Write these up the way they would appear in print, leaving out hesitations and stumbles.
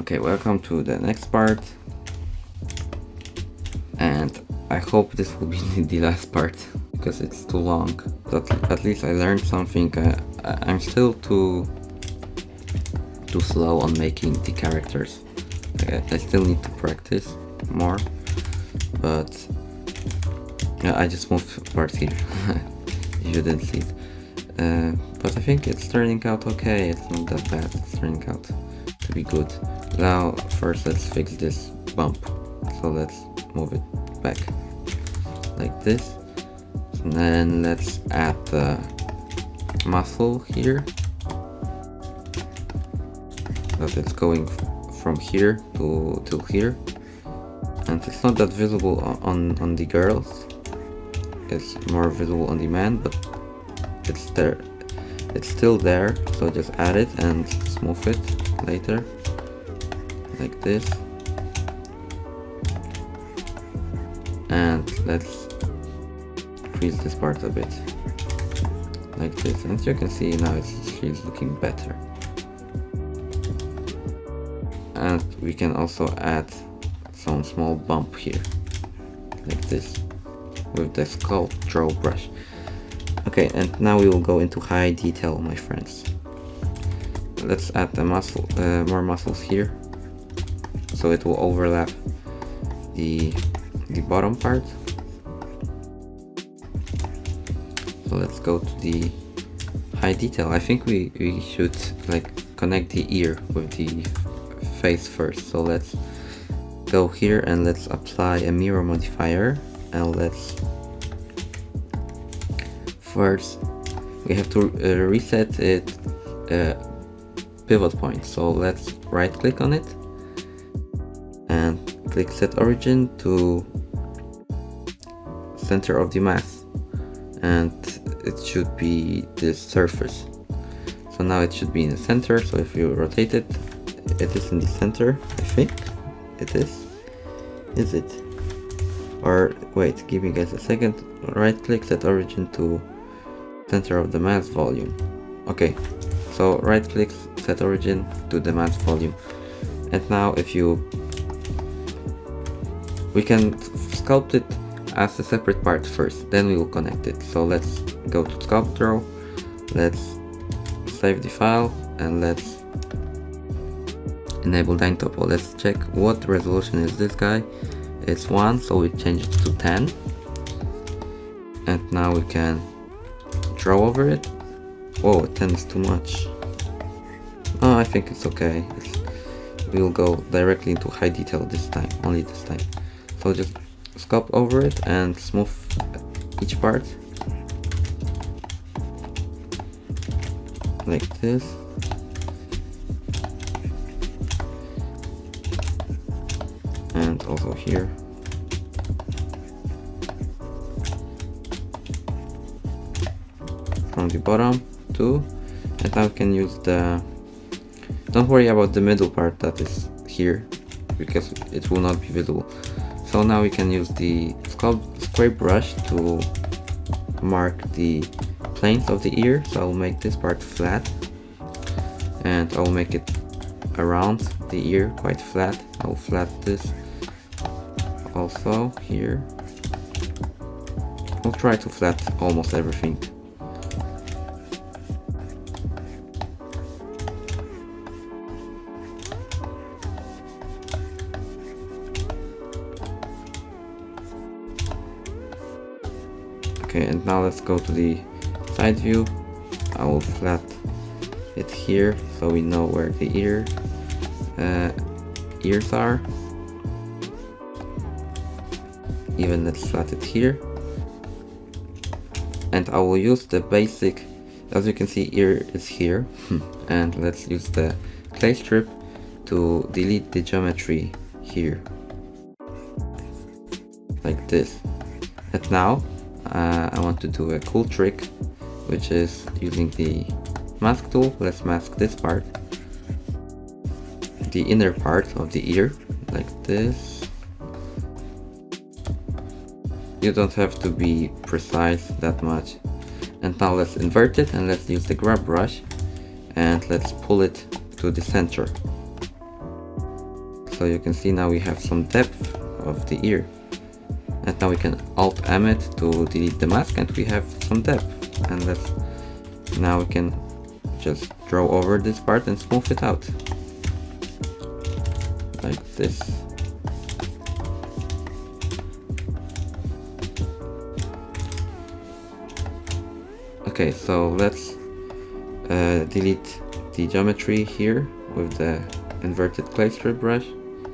Okay, welcome to the next part, and I hope this will be the last part because it's too long, but at least I learned something. I'm still too slow on making the characters. I still need to practice more, but yeah, I just moved parts here. You didn't see it, but I think it's turning out okay. It's not that bad. It's turning out to be good. Now first let's fix this bump, so let's move it back like this, and then let's add the muscle here, that it's going from here to here, and it's not that visible on the girls, it's more visible on the man, but it's there, it's still there, so just add it and smooth it later like this. And let's increase this part a bit like this, and you can see now she's looking better. And we can also add some small bump here like this with the Sculpt draw brush. Okay, and now we will go into high detail, my friends. Let's add the muscle, more muscles here, so it will overlap the bottom part. So let's go to the high detail. I think we should like connect the ear with the face first. So let's go here and let's apply a mirror modifier, and let's first we have to reset it pivot point. So let's right click on it and click set origin to center of the mask, and it should be this surface. So now it should be in the center, so if you rotate it, it is in the center. I think it is. Is it? Or wait, give me guys a second. Right click, set origin to center of the mask volume. Okay, so right click, set origin to the mask volume, and now if we can sculpt it as a separate part first, then we will connect it. So let's go to Sculpt Draw, let's save the file, and let's enable Dyn Topo. Let's check what resolution is this guy. It's 1, so we change it to 10, and now we can draw over it. Oh, 10 is too much. Oh, I think it's okay. We'll go directly into high detail this time, only this time. So just sculpt over it and smooth each part like this. And also here. From the bottom too. And now we can use the... Don't worry about the middle part that is here, because it will not be visible. So now we can use the Sculpt Scrape brush to mark the planes of the ear. So I'll make this part flat, and I'll make it around the ear quite flat. I'll flat this also here. I'll try to flat almost everything. Okay, and now let's go to the side view. I will flat it here so we know where the ears are. Even let's flat it here. And I will use the basic, as you can see, ear is here. And let's use the clay strip to delete the geometry here. Like this. And now I want to do a cool trick, which is using the mask tool. Let's mask this part, the inner part of the ear, like this. You don't have to be precise that much. And now let's invert it, and let's use the grab brush, and let's pull it to the center. so you can see now we have some depth of the ear. And now we can Alt-M it to delete the mask, and we have some depth. And now we can just draw over this part and smooth it out. Like this. Okay, so let's delete the geometry here with the inverted clay strip brush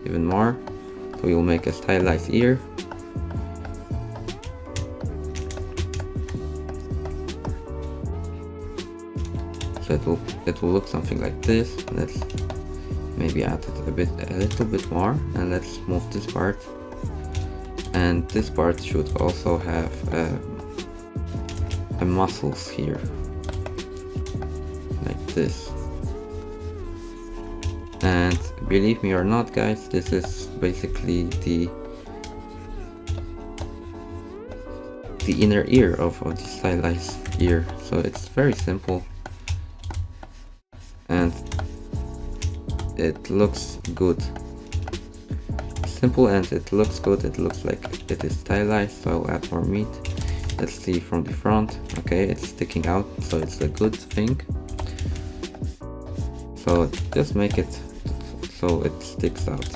even more. So we will make a stylized ear. So it will look something like this. Let's maybe add it a little bit more, and let's move this part. And this part should also have muscles here, like this. And believe me or not, guys, this is basically the inner ear of the stylized ear. So it's very simple, and it looks good. Simple, and it looks good. It looks like it is stylized. So I'll add more meat. Let's see from the front. Okay, it's sticking out, so it's a good thing. So just make it so it sticks out,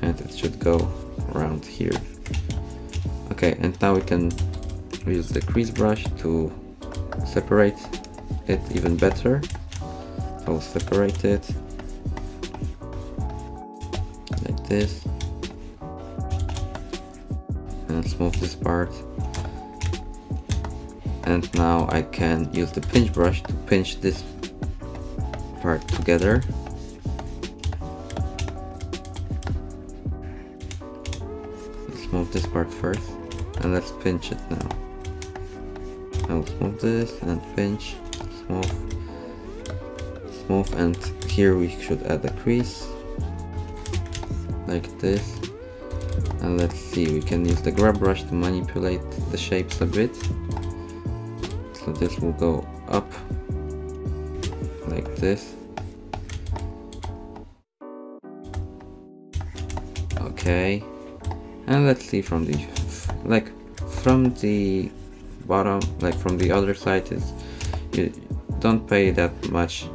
and it should go around here. Okay, and now we can use the crease brush to separate it even better. So we'll separate it like this, and smooth this part. And now I can use the pinch brush to pinch this part together. Let's move this part first, and let's pinch it now. I'll smooth this and pinch, smooth, and here we should add a crease like this. And let's see, we can use the grab brush to manipulate the shapes a bit. So this will go up like this. Okay, and let's see from the bottom, like from the other side, you don't pay that much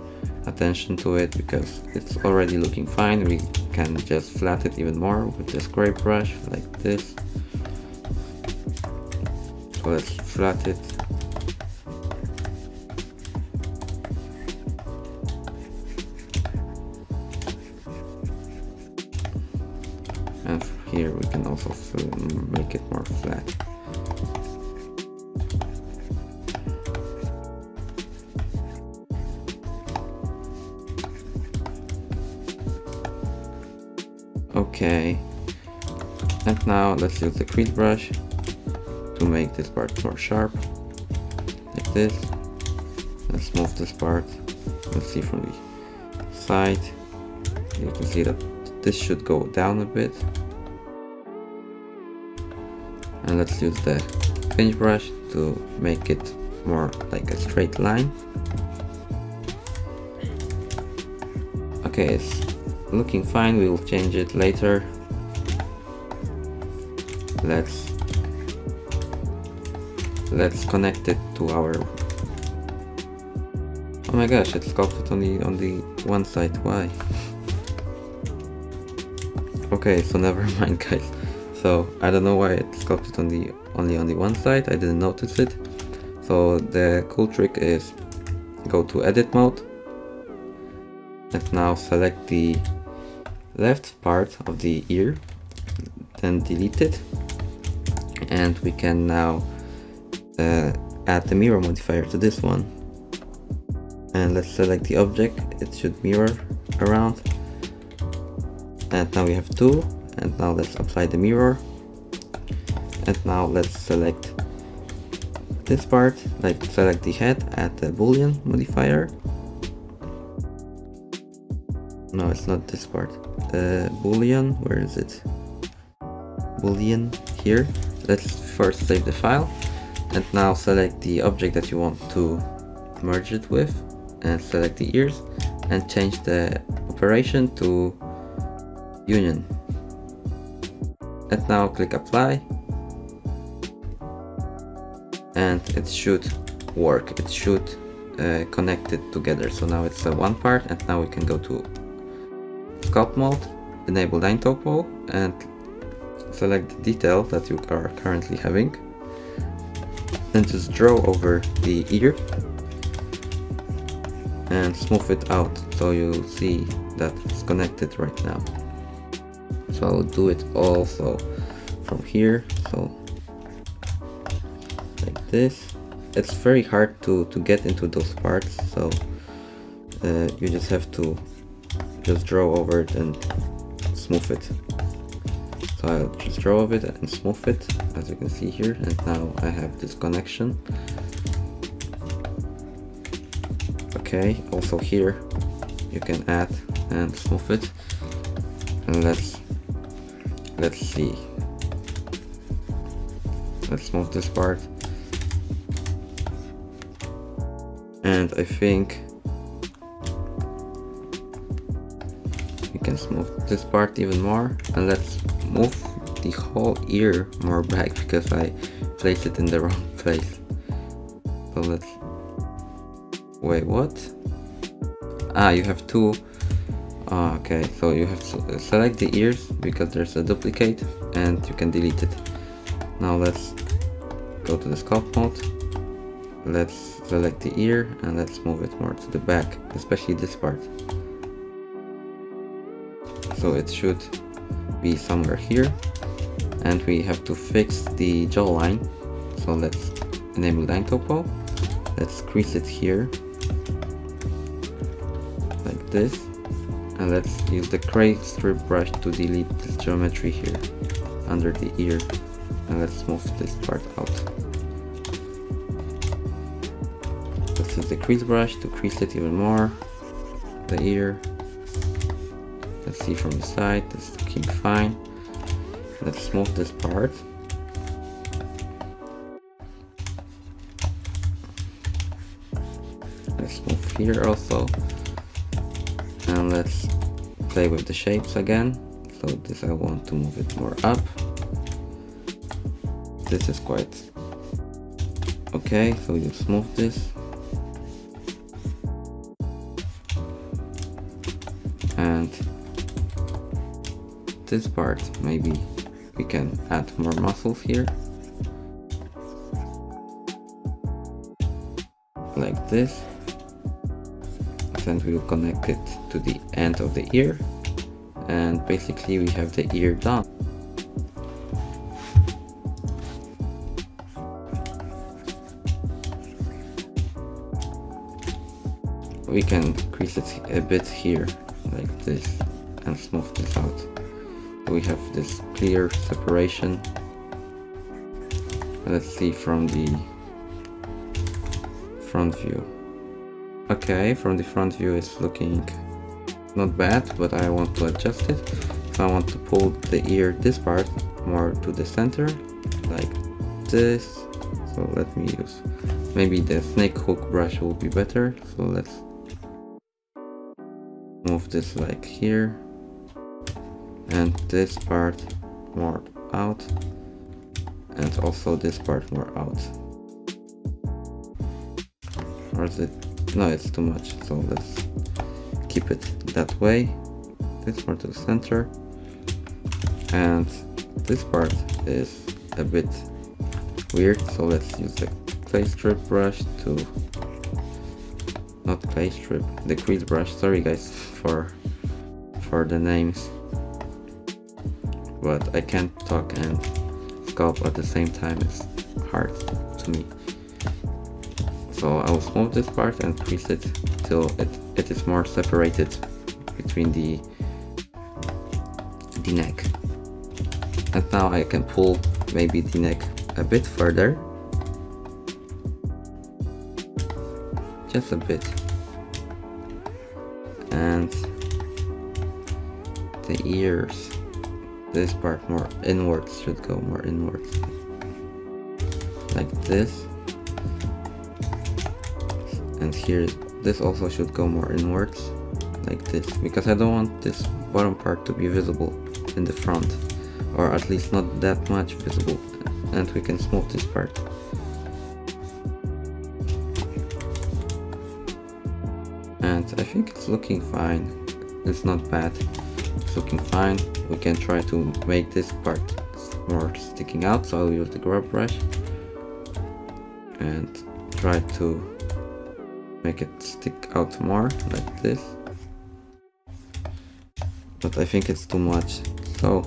attention to it because it's already looking fine. We can just flat it even more with the scrape brush like this. So let's flat it. And here we can also make it more flat. Okay, and now let's use the crease brush to make this part more sharp, like this. Let's move this part. Let's see from the side. You can see that this should go down a bit. And let's use the pinch brush to make it more like a straight line. Okay, it's looking fine. We will change it later. Let's connect it to our. Oh my gosh, it's sculpted on the one side. Why? Okay, so never mind, guys. So I don't know why it's sculpted only on the one side. I didn't notice it. So the cool trick is go to edit mode, and now select the left part of the ear, then delete it, and we can now add the mirror modifier to this one. And let's select the object. It should mirror around, and now we have two. And now let's apply the mirror, and now let's select this part, like select the head, add the boolean modifier. No, it's not this part. Boolean, where is it? Boolean, here. Let's first save the file, and now select the object that you want to merge it with, and select the ears, and change the operation to union. And now click apply, and it should work. It should connect it together. So now it's one part, and now we can go to sculpt mode, enable line topo, and select the detail that you are currently having, and just draw over the ear and smooth it out, so you see that it's connected right now. So I'll do it also from here, so like this. It's very hard to get into those parts, so you just have to just draw over it and smooth it. So I'll just draw over it and smooth it, as you can see here, and now I have this connection. Okay, also here you can add and smooth it, and let's see. Let's smooth this part, and I think we can smooth this part even more, and let's move the whole ear more back because I placed it in the wrong place. So let's wait, what? You have two. Okay, so you have to select the ears because there's a duplicate, and you can delete it. Now let's go to the sculpt mode. Let's select the ear and let's move it more to the back, especially this part. So it should be somewhere here, and we have to fix the jawline. So let's enable line topo. Let's crease it here like this, and let's use the gray strip brush to delete this geometry here under the ear, and let's move this part out. Let's use the crease brush to crease it even more, the ear. Let's see from the side, this looking fine. Let's smooth this part. Let's smooth here also. And let's play with the shapes again. So this I want to move it more up. This is quite okay, so you smooth this. And this part, maybe we can add more muscles here. Like this. And we will connect it to the end of the ear, and basically we have the ear done. We can crease it a bit here like this and smooth this out. So we have this clear separation. Let's see from the front view. Okay, from the front view it's looking not bad, but I want to adjust it. So I want to pull the ear, this part, more to the center, like this. So let me use, maybe the snake hook brush will be better. So let's move this like here, and this part more out, and also this part more out. Or is it? No, it's too much, so let's keep it that way. This more to the center, and this part is a bit weird, so let's use the clay strip brush to, not clay strip, the crease brush, sorry guys for the names, but I can't talk and sculpt at the same time, it's hard to me. So I will smooth this part and crease it till it is more separated between the neck. And now I can pull maybe the neck a bit further. Just a bit. And the ears, this part more inwards, should go more inwards. Like this. And here, this also should go more inwards, like this, because I don't want this bottom part to be visible in the front, or at least not that much visible, and we can smooth this part. And I think it's looking fine. It's not bad. It's looking fine. We can try to make this part more sticking out, so I'll use the grub brush and try to make it stick out more like this. But I think it's too much, so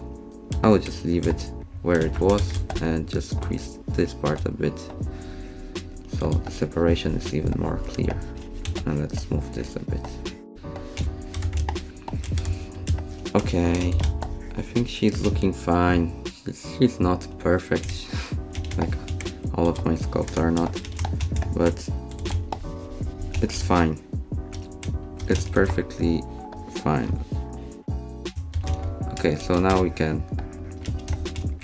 I will just leave it where it was and just crease this part a bit so the separation is even more clear. And let's smooth this a bit. Okay, I think she's looking fine. She's not perfect, like all of my sculpts are not, but it's fine. It's perfectly fine. Okay, so now we can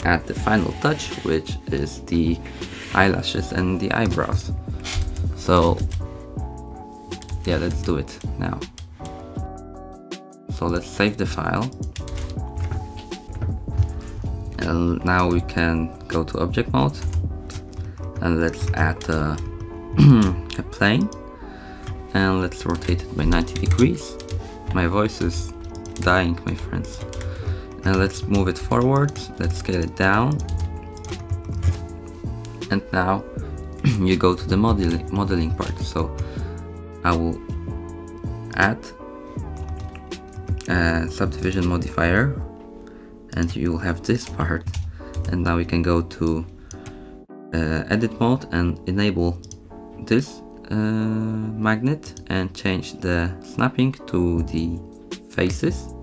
add the final touch, which is the eyelashes and the eyebrows. So yeah, let's do it now. So let's save the file. And now we can go to object mode and let's add a plane and let's rotate it by 90 degrees. My voice is dying, my friends. And let's move it forward, let's scale it down. And now you go to the modeling part. So I will add a subdivision modifier and you will have this part, and now we can go to edit mode and enable this magnet and change the snapping to the faces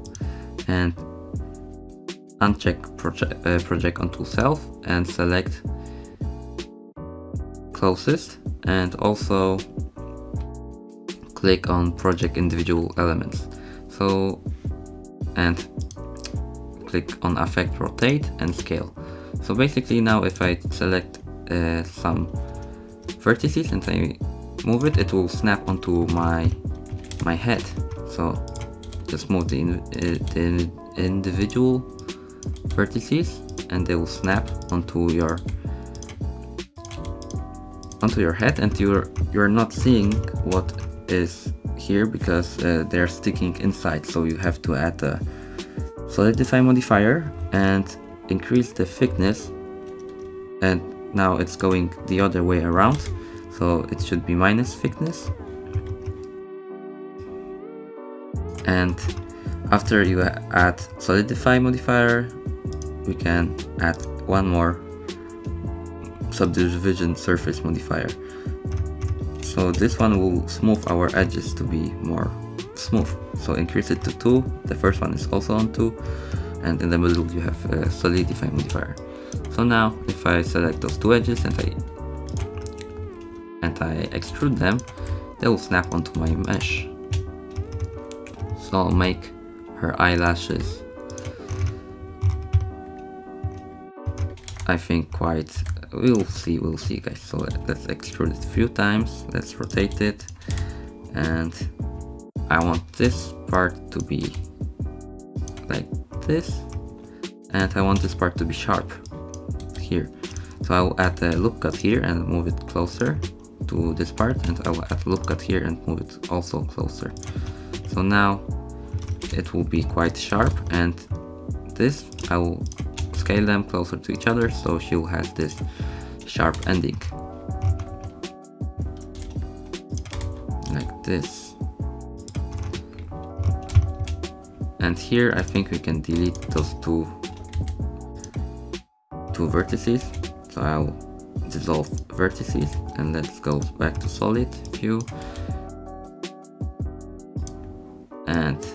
and uncheck project onto self and select closest, and also click on project individual elements. So and click on affect rotate and scale. So basically now if I select some vertices and I move it, it will snap onto my head. So just move the individual vertices and they will snap onto your head, and you're not seeing what is here because they're sticking inside. So you have to add a solidify modifier and increase the thickness, and now it's going the other way around, so it should be minus thickness. And after you add solidify modifier, we can add one more subdivision surface modifier. So this one will smooth our edges to be more smooth. So increase it to 2, the first one is also on 2, and in the middle you have a solidify modifier. So now if I select those 2 edges and I extrude them, they will snap onto my mesh. So I'll make her eyelashes, I think quite, we'll see guys. So let's extrude it a few times, let's rotate it, and I want this part to be like this, and I want this part to be sharp here. So I will add a loop cut here and move it closer to this part, and I will add a loop cut here and move it also closer. So now it will be quite sharp, and this I will scale them closer to each other so she'll have this sharp ending like this. And here I think we can delete those two vertices. So I'll dissolve vertices and let's go back to solid view and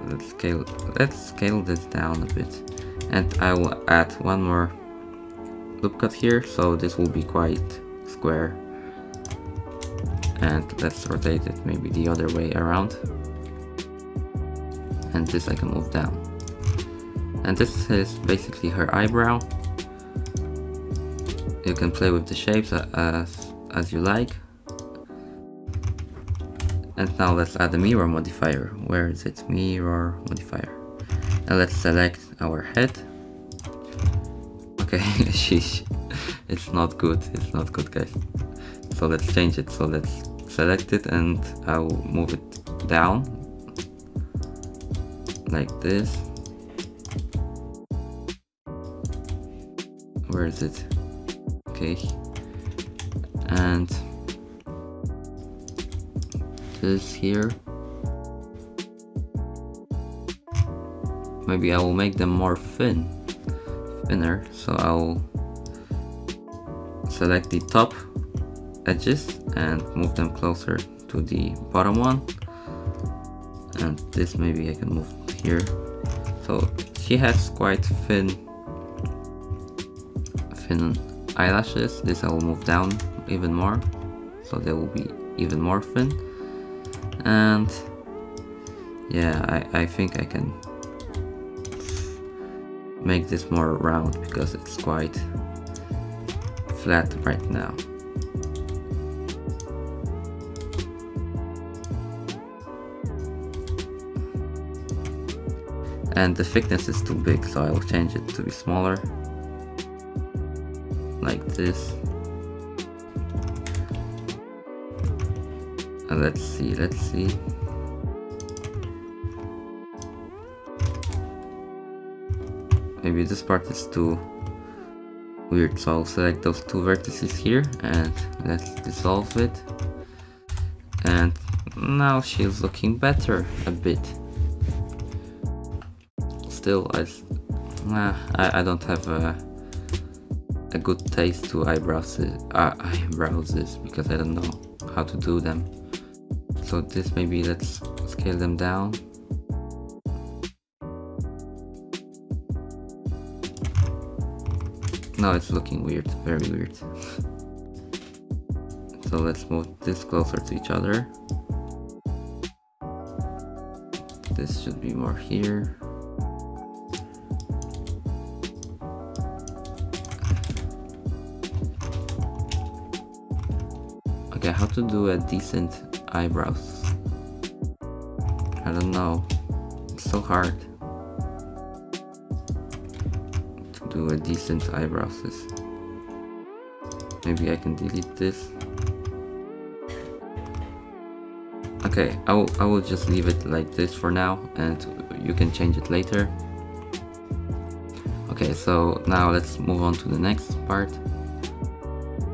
let's scale this down a bit, and I will add one more loop cut here, so this will be quite square, and let's rotate it maybe the other way around, and this I can move down. And this is basically her eyebrow. You can play with the shapes as you like. And now let's add a mirror modifier. Where is it? Mirror modifier. And let's select our head. Okay, sheesh. It's not good. It's not good, guys. So let's change it. So let's select it and I'll move it down like this. Where is it? Okay. And this here. Maybe I will make them more thinner. So I'll select the top edges and move them closer to the bottom one. And this maybe I can move here. So she has quite thin eyelashes. This I will move down even more, so they will be even more thin. And yeah, I think I can make this more round because it's quite flat right now. And the thickness is too big, so I will change it to be smaller, like this. And let's see. Maybe this part is too weird, so I'll select those two vertices here and let's dissolve it. And now she's looking better a bit. Still, I don't have a good taste to eyebrows because I don't know how to do them. So this, maybe let's scale them down. Now it's looking weird, very weird. So let's move this closer to each other. This should be more here. Okay, how to do a decent eyebrows? I don't know. It's so hard to do a decent eyebrows. Maybe I can delete this. Okay, I will just leave it like this for now, and you can change it later. Okay, so now let's move on to the next part,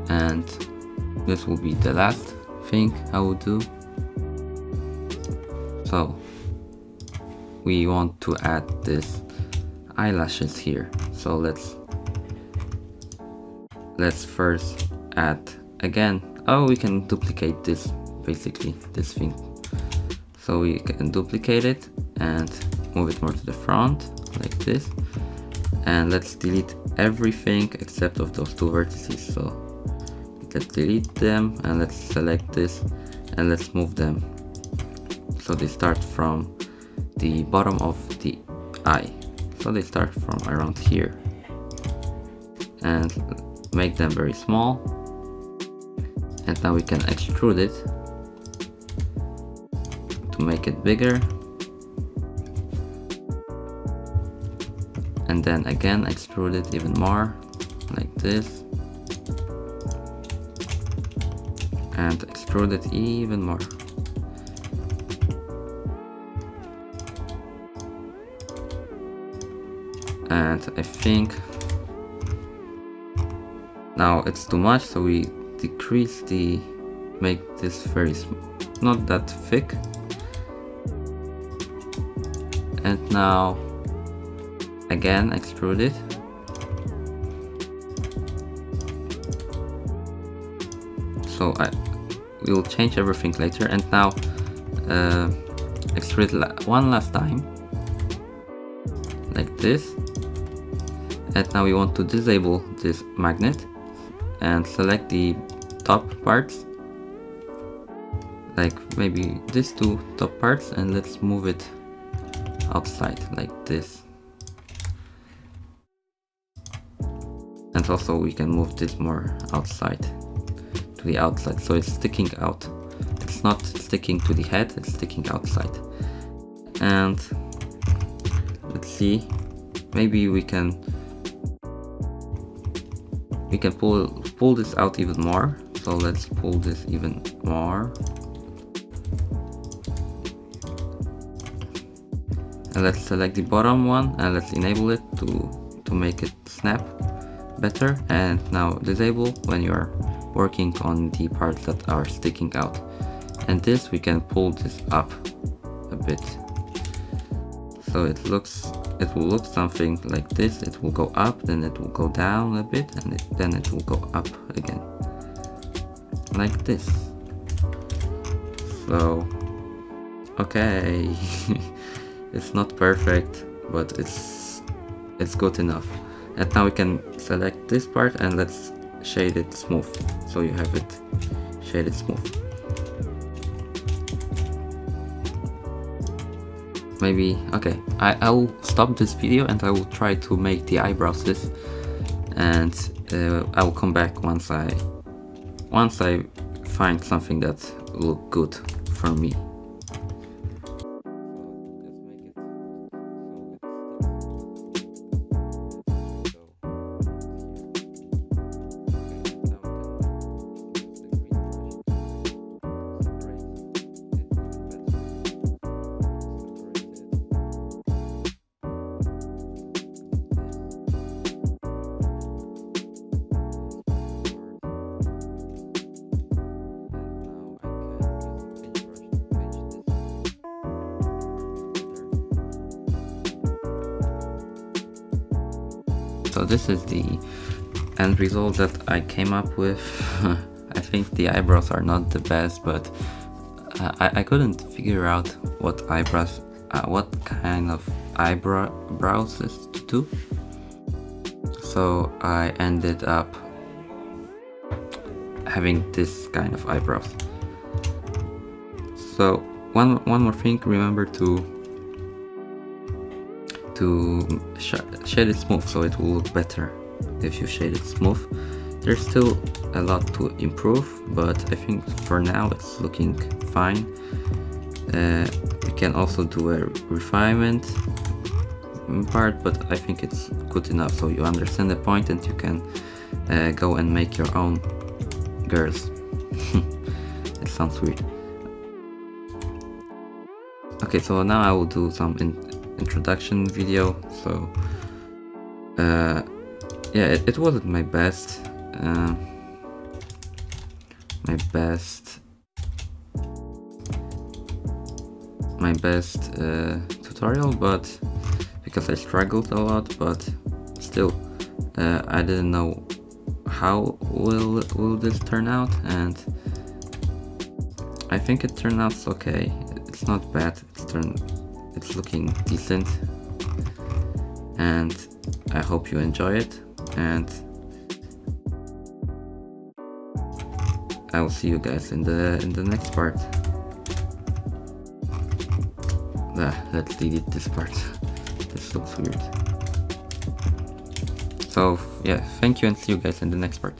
and this will be the last thing I will do. So we want to add this eyelashes here. So let's first add again. Oh, we can duplicate this, basically this thing. So we can duplicate it and move it more to the front like this. And let's delete everything except of those two vertices. So let's delete them and let's select this and let's move them so they start from the bottom of the eye. So they start from around here, and make them very small. And now we can extrude it to make it bigger, and then again extrude it even more like this, and extrude it even more. And I think now it's too much, so we decrease make this very not that thick. And now again extrude it. So we will change everything later. And now extrude it one last time like this. And now we want to disable this magnet and select the top parts, like maybe these two top parts, and let's move it outside like this. And also we can move this more outside, to the outside, so it's sticking out. It's it's not sticking to the head, it's sticking outside. And let's see, maybe we can pull this out even more. So let's pull this even more. And let's select the bottom one and let's enable it to make it snap better. And now disable when you are working on the parts that are sticking out. And this, we can pull this up a bit. So it will look something like this. It will go up, then it will go down a bit, and then it will go up again. Like this. So, okay. It's not perfect, but it's good enough. And now we can select this part and let's shade it smooth. So you have it shaded smooth. Maybe, okay, I will stop this video and I will try to make the eyebrows this, and I will come back once I find something that will look good for me. So this is the end result that I came up with. I think the eyebrows are not the best, but I couldn't figure out what kind of eyebrows to do. So I ended up having this kind of eyebrows. So one more thing, remember to shade it smooth, so it will look better if you shade it smooth. There's still a lot to improve, but I think for now it's looking fine. You can also do a refinement part, but I think it's good enough so you understand the point and you can go and make your own girls. It sounds weird. Okay, so now I will do some introduction video. So yeah, it wasn't my best tutorial, but because I struggled a lot, but still I didn't know how will this turn out, and I think it turned out okay. It's not bad, it's looking decent, and I hope you enjoy it, and I will see you guys in the next part. Let's delete this part. This looks weird. So yeah, thank you and see you guys in the next part.